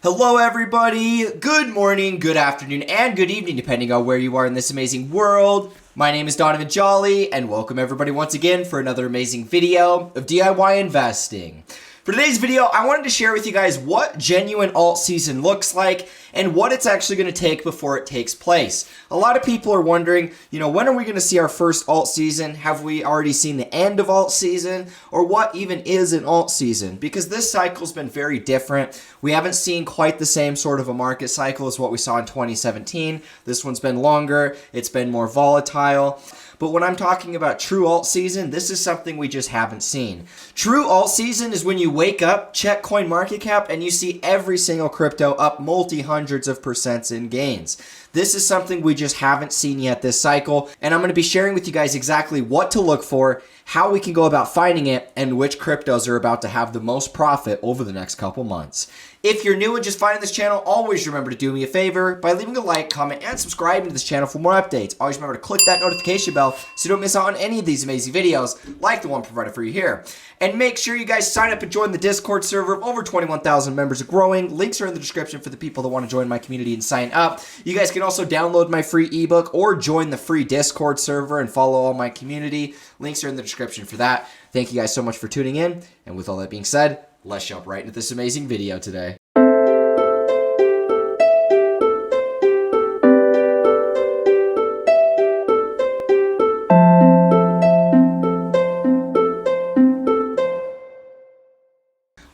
Hello everybody, good morning, good afternoon, and good evening depending on where you are in this amazing world. My name is Donovan Jolly, and welcome everybody once again for another amazing video of DIY investing. For today's video, I wanted to share with you guys what genuine alt season looks like and what it's actually going to take before it takes place. A lot of people are wondering, when are we going to see our first alt season? Have we already seen the end of alt season? Or what even is an alt season? Because this cycle's been very different. We haven't seen quite the same sort of a market cycle as what we saw in 2017. This one's been longer. It's been more volatile. But when I'm talking about true alt season, this is something we just haven't seen. True alt season is when you wake up, check CoinMarketCap, and you see every single crypto up multi-hundreds of percents in gains. This is something we just haven't seen yet this cycle, and I'm going to be sharing with you guys exactly what to look for, how we can go about finding it, and which cryptos are about to have the most profit over the next couple months. If you're new and just finding this channel, always remember to do me a favor by leaving a like, comment, and subscribing to this channel for more updates. Always remember to click that notification bell so you don't miss out on any of these amazing videos like the one provided for you here. And make sure you guys sign up and join the Discord server of over 21,000 members growing. Links are in the description for the people that want to join my community and sign up. You guys can also download my free ebook or join the free Discord server and follow all my community. Links are in the description for that. Thank you guys so much for tuning in. And with all that being said, let's jump right into this amazing video today.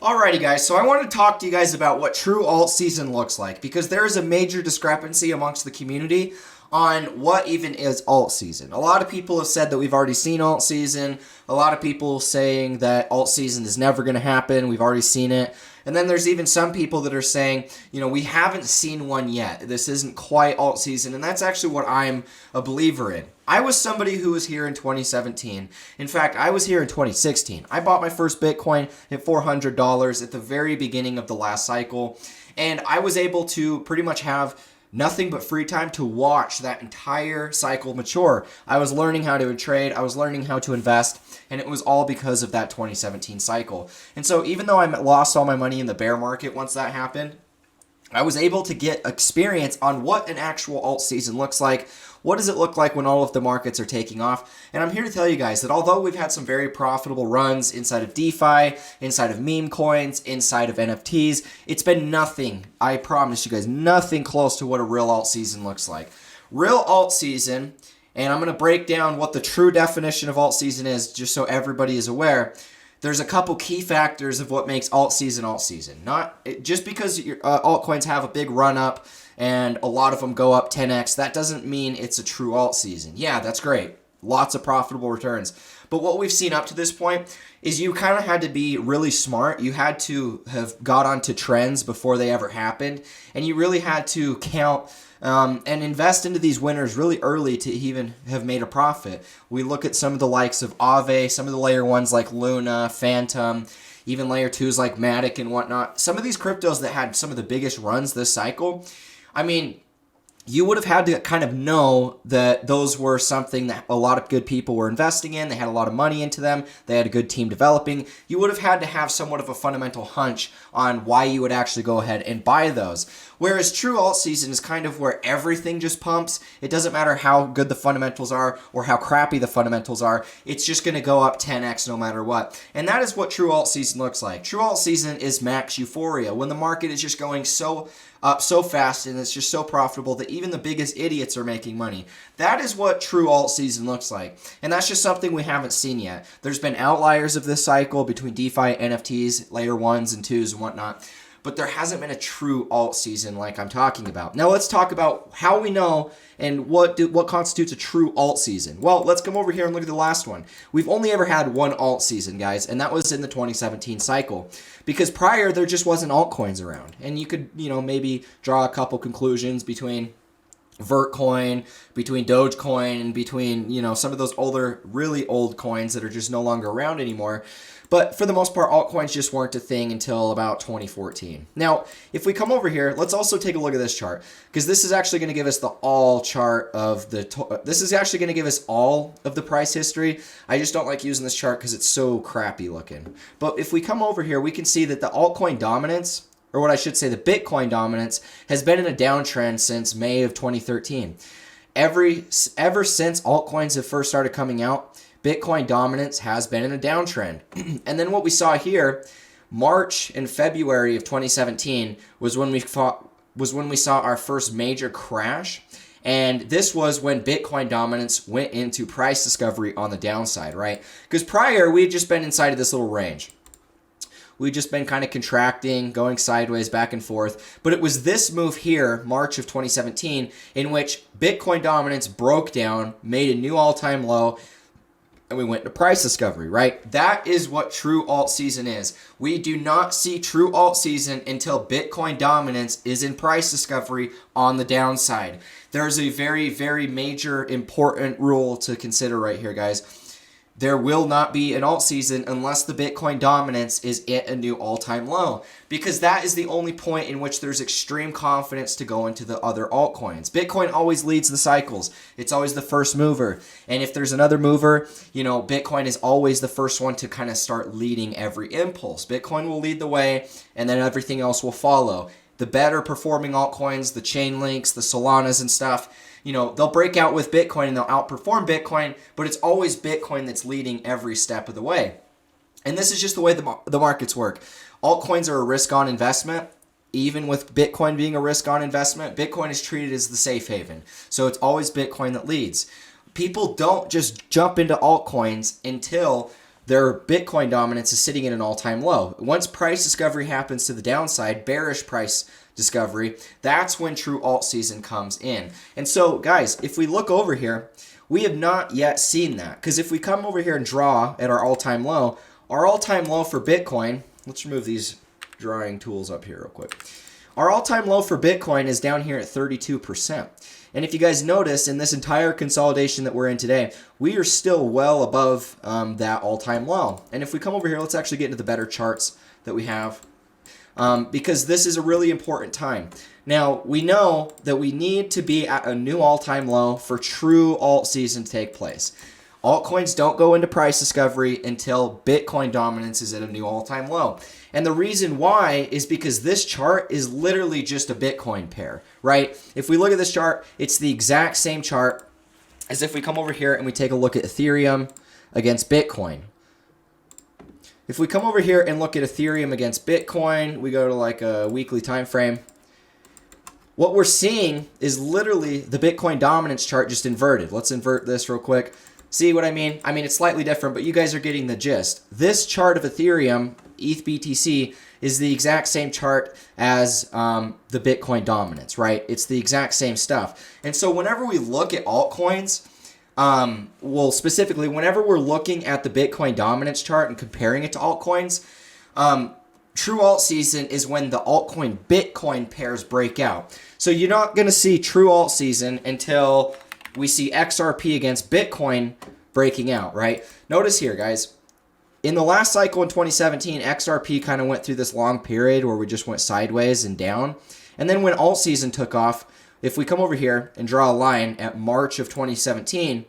Alrighty guys, so I want to talk to you guys about what true alt season looks like, because there is a major discrepancy amongst the community on what even is alt season. A lot of people have said that we've already seen alt season. A lot of people saying that alt season is never going to happen. We've already seen it. And then there's even some people that are saying, we haven't seen one yet. This isn't quite alt season. And that's actually what I'm a believer in. I was somebody who was here in 2017. In fact, I was here in 2016. I bought my first Bitcoin at $400 at the very beginning of the last cycle. And I was able to pretty much have nothing but free time to watch that entire cycle mature. I was learning how to trade, I was learning how to invest, and it was all because of that 2017 cycle. And so even though I lost all my money in the bear market once that happened, I was able to get experience on what an actual alt season looks like. What does it look like when all of the markets are taking off? And I'm here to tell you guys that although we've had some very profitable runs inside of DeFi, inside of meme coins, inside of NFTs, it's been nothing, I promise you guys, nothing close to what a real alt season looks like. Real alt season, and I'm going to break down what the true definition of alt season is just so everybody is aware. There's a couple key factors of what makes alt season. Not just because your altcoins have a big run up and a lot of them go up 10x, that doesn't mean it's a true alt season. Yeah, that's great. Lots of profitable returns. But what we've seen up to this point is you kind of had to be really smart. You had to have got onto trends before they ever happened. And you really had to count and invest into these winners really early to even have made a profit. We look at some of the likes of Aave, some of the layer ones like Luna, Phantom, even layer twos like Matic and whatnot. Some of these cryptos that had some of the biggest runs this cycle, I mean, you would have had to kind of know that those were something that a lot of good people were investing in. They had a lot of money into them. They had a good team developing. You would have had to have somewhat of a fundamental hunch on why you would actually go ahead and buy those. Whereas true alt season is kind of where everything just pumps. It doesn't matter how good the fundamentals are or how crappy the fundamentals are. It's just going to go up 10x no matter what. And that is what true alt season looks like. True alt season is max euphoria, when the market is just going up so fast and it's just so profitable that even the biggest idiots are making money. That is what true alt season looks like. And that's just something we haven't seen yet. There's been outliers of this cycle between DeFi, NFTs, layer ones and twos and whatnot. But there hasn't been a true alt season like I'm talking about. Now let's talk about how we know and what constitutes a true alt season. Well, let's come over here and look at the last one. We've only ever had one alt season, guys, and that was in the 2017 cycle. Because prior, there just wasn't altcoins around. And you could, maybe draw a couple conclusions between Vertcoin, between Dogecoin, and between, some of those older, really old coins that are just no longer around anymore. But for the most part, altcoins just weren't a thing until about 2014. Now, if we come over here, let's also take a look at this chart, because this is actually going to give us the all chart of this is actually going to give us all of the price history. I just don't like using this chart because it's so crappy looking. But if we come over here, we can see that the altcoin dominance or what I should say, the Bitcoin dominance has been in a downtrend since May of 2013. Ever since altcoins have first started coming out, Bitcoin dominance has been in a downtrend. And then what we saw here, March and February of 2017 was when we saw our first major crash. And this was when Bitcoin dominance went into price discovery on the downside, right? Because prior, we had just been inside of this little range. We'd just been kind of contracting, going sideways, back and forth. But it was this move here, March of 2017, in which Bitcoin dominance broke down, made a new all-time low, and we went to price discovery, right? That is what true alt season is. We do not see true alt season until Bitcoin dominance is in price discovery on the downside. There's a very, very major important rule to consider right here, guys. There will not be an alt season unless the Bitcoin dominance is at a new all-time low, because that is the only point in which there's extreme confidence to go into the other altcoins. Bitcoin always leads the cycles. It's always the first mover. And if there's another mover, Bitcoin is always the first one to kind of start leading every impulse. Bitcoin will lead the way, and then everything else will follow. The better performing altcoins, the Chainlinks, the Solanas and stuff, they'll break out with Bitcoin and they'll outperform Bitcoin, but it's always Bitcoin that's leading every step of the way. And this is just the way the markets work. Altcoins are a risk-on investment. Even with Bitcoin being a risk-on investment, Bitcoin is treated as the safe haven. So it's always Bitcoin that leads. People don't just jump into altcoins until their Bitcoin dominance is sitting at an all-time low. Once price discovery happens to the downside, bearish price discovery, that's when true alt season comes in. And so, guys, if we look over here, we have not yet seen that. Because if we come over here and draw at our all-time low for Bitcoin, let's remove these drawing tools up here real quick. Our all-time low for Bitcoin is down here at 32%. And if you guys notice, in this entire consolidation that we're in today, we are still well above that all-time low. And if we come over here, let's actually get into the better charts that we have, because this is a really important time. Now, we know that we need to be at a new all-time low for true alt season to take place. Altcoins don't go into price discovery until Bitcoin dominance is at a new all-time low. And the reason why is because this chart is literally just a Bitcoin pair, right? If we look at this chart, it's the exact same chart as if we come over here and we take a look at Ethereum against Bitcoin. If we come over here and look at Ethereum against Bitcoin, we go to like a weekly time frame. What we're seeing is literally the Bitcoin dominance chart just inverted. Let's invert this real quick. See what I mean? I mean, it's slightly different, but you guys are getting the gist. This chart of Ethereum, ETH BTC, is the exact same chart as the Bitcoin dominance, right? It's the exact same stuff. And so whenever we look at altcoins, well, specifically, whenever we're looking at the Bitcoin dominance chart and comparing it to altcoins, true alt season is when the altcoin Bitcoin pairs break out. So you're not going to see true alt season until we see XRP against Bitcoin breaking out, right? Notice here, guys, in the last cycle in 2017, XRP kind of went through this long period where we just went sideways and down. And then when alt season took off, if we come over here and draw a line at March of 2017,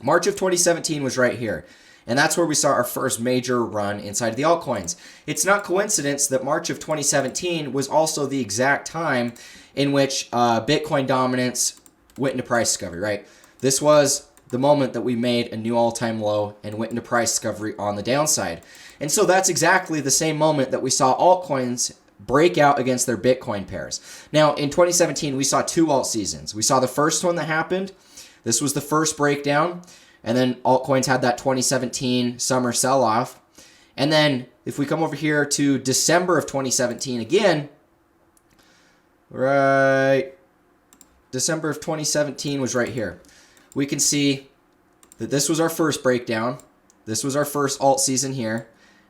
March of 2017 was right here. And that's where we saw our first major run inside of the altcoins. It's not coincidence that March of 2017 was also the exact time in which Bitcoin dominance went into price discovery, right? This was the moment that we made a new all-time low and went into price discovery on the downside. And so that's exactly the same moment that we saw altcoins break out against their Bitcoin pairs. Now, in 2017, we saw two alt seasons. We saw the first one that happened. This was the first breakdown. And then altcoins had that 2017 summer sell-off. And then if we come over here to December of 2017 again, right, December of 2017 was right here. We can see that this was our first breakdown. This was our first alt season here.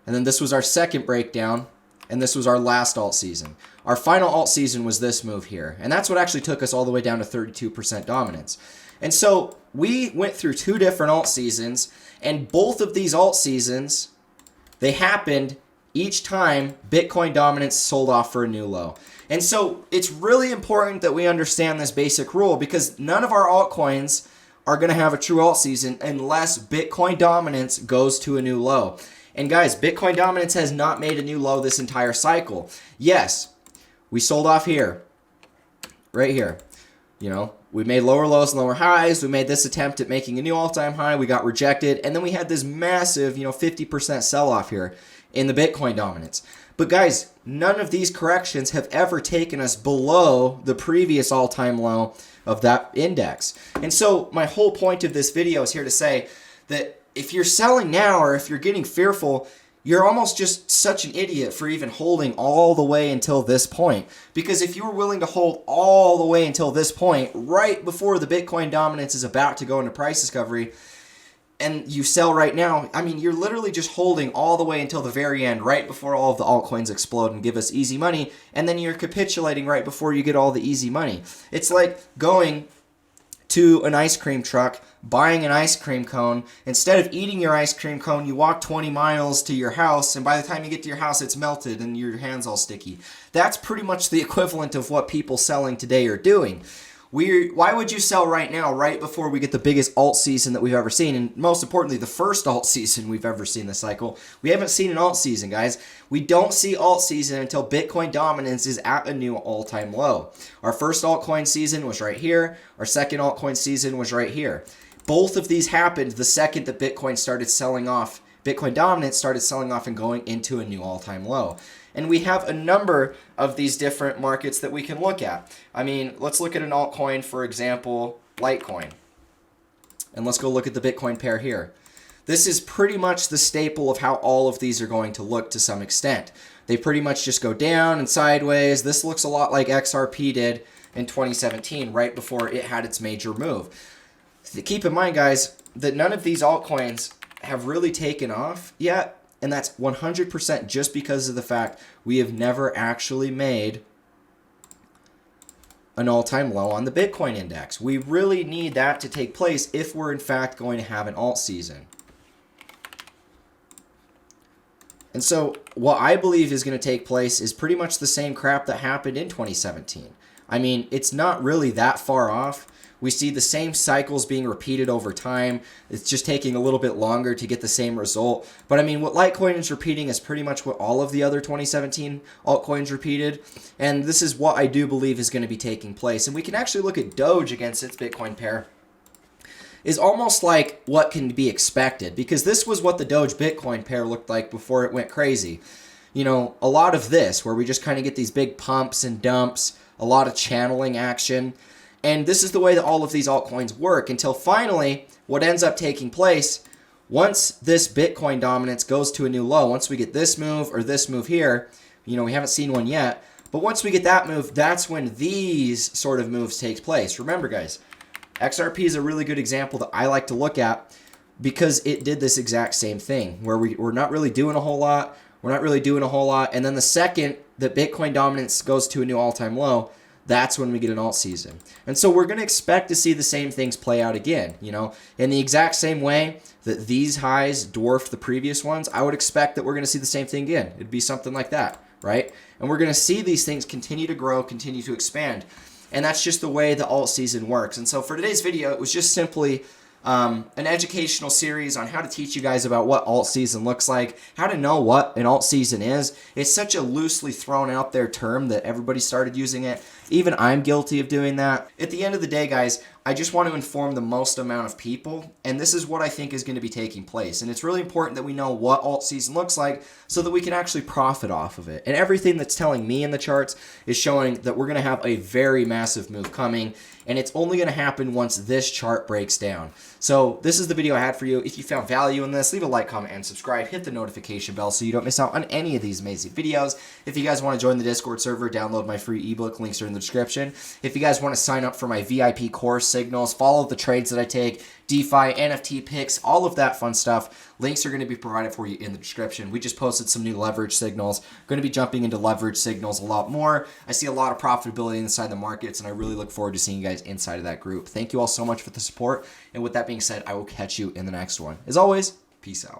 And then this was our second breakdown. And this was our last alt season. Our final alt season was this move here. And that's what actually took us all the way down to 32% dominance. And so we went through two different alt seasons. And both of these alt seasons, they happened each time Bitcoin dominance sold off for a new low. And so it's really important that we understand this basic rule, because none of our altcoins are going to have a true alt season unless Bitcoin dominance goes to a new low. And guys, Bitcoin dominance has not made a new low this entire cycle. Yes, We sold off here, right here. You know, we made lower lows and lower highs. We made this attempt at making a new all-time high. We got rejected. And then we had this massive, 50% sell-off here in the Bitcoin dominance. But guys, none of these corrections have ever taken us below the previous all-time low of that index. And so my whole point of this video is here to say that if you're selling now or if you're getting fearful, you're almost just such an idiot for even holding all the way until this point. Because if you were willing to hold all the way until this point, right before the Bitcoin dominance is about to go into price discovery, and you sell right now, I mean, you're literally just holding all the way until the very end, right before all of the altcoins explode and give us easy money, and then you're capitulating right before you get all the easy money. It's like going to an ice cream truck, buying an ice cream cone. Instead of eating your ice cream cone, you walk 20 miles to your house, and by the time you get to your house, it's melted and your hand's all sticky. That's pretty much the equivalent of what people selling today are doing. Why would you sell right now, right before we get the biggest alt season that we've ever seen? And most importantly, the first alt season we've ever seen this cycle. We haven't seen an alt season, guys. We don't see alt season until Bitcoin dominance is at a new all-time low. Our first altcoin season was right here. Our second altcoin season was right here. Both of these happened the second that Bitcoin started selling off. Bitcoin dominance started selling off and going into a new all-time low. And we have a number of these different markets that we can look at. I mean, let's look at an altcoin, for example, Litecoin. And let's go look at the Bitcoin pair here. This is pretty much the staple of how all of these are going to look to some extent. They pretty much just go down and sideways. This looks a lot like XRP did in 2017, right before it had its major move. Keep in mind, guys, that none of these altcoins have really taken off yet. And that's 100% just because of the fact we have never actually made an all-time low on the Bitcoin index. We really need that to take place if we're in fact going to have an alt season. And so what I believe is going to take place is pretty much the same crap that happened in 2017. I mean, it's not really that far off. We see the same cycles being repeated over time. It's just taking a little bit longer to get the same result. But I mean, what Litecoin is repeating is pretty much what all of the other 2017 altcoins repeated. And this is what I do believe is going to be taking place. And we can actually look at Doge against its Bitcoin pair. Is almost like what can be expected, because this was what the Doge Bitcoin pair looked like before it went crazy. You know, a lot of this where we just kind of get these big pumps and dumps, a lot of channeling action. And this is the way that all of these altcoins work until finally what ends up taking place, once this Bitcoin dominance goes to a new low, once we get this move or this move here, you know, we haven't seen one yet, but once we get that move, that's when these sort of moves take place. Remember, guys, XRP is a really good example that I like to look at because it did this exact same thing where we're not really doing a whole lot. We're not really doing a whole lot. And then the second that Bitcoin dominance goes to a new all-time low, that's when we get an alt season. And so we're going to expect to see the same things play out again, you know, in the exact same way that these highs dwarfed the previous ones. I would expect that we're going to see the same thing again. It'd be something like that, right? And we're going to see these things continue to grow, continue to expand. And that's just the way the alt season works. And so for today's video, it was just simply an educational series on how to teach you guys about what alt season looks like, how to know what an alt season is. It's such a loosely thrown out there term that everybody started using it. Even I'm guilty of doing that. At the end of the day, guys, I just want to inform the most amount of people, and this is what I think is going to be taking place. And it's really important that we know what alt season looks like so that we can actually profit off of it. And everything that's telling me in the charts is showing that we're going to have a very massive move coming, and it's only going to happen once this chart breaks down. So this is the video I had for you. If you found value in this, leave a like, comment, and subscribe. Hit the notification bell so you don't miss out on any of these amazing videos. If you guys want to join the Discord server, download my free ebook. Links are in the description. If you guys want to sign up for my VIP course signals, follow the trades that I take, DeFi, NFT picks, all of that fun stuff, links are going to be provided for you in the description. We just posted some new leverage signals. Going to be jumping into leverage signals a lot more. I see a lot of profitability inside the markets, and I really look forward to seeing you guys inside of that group. Thank you all so much for the support. And with that being said, I will catch you in the next one. As always, peace out.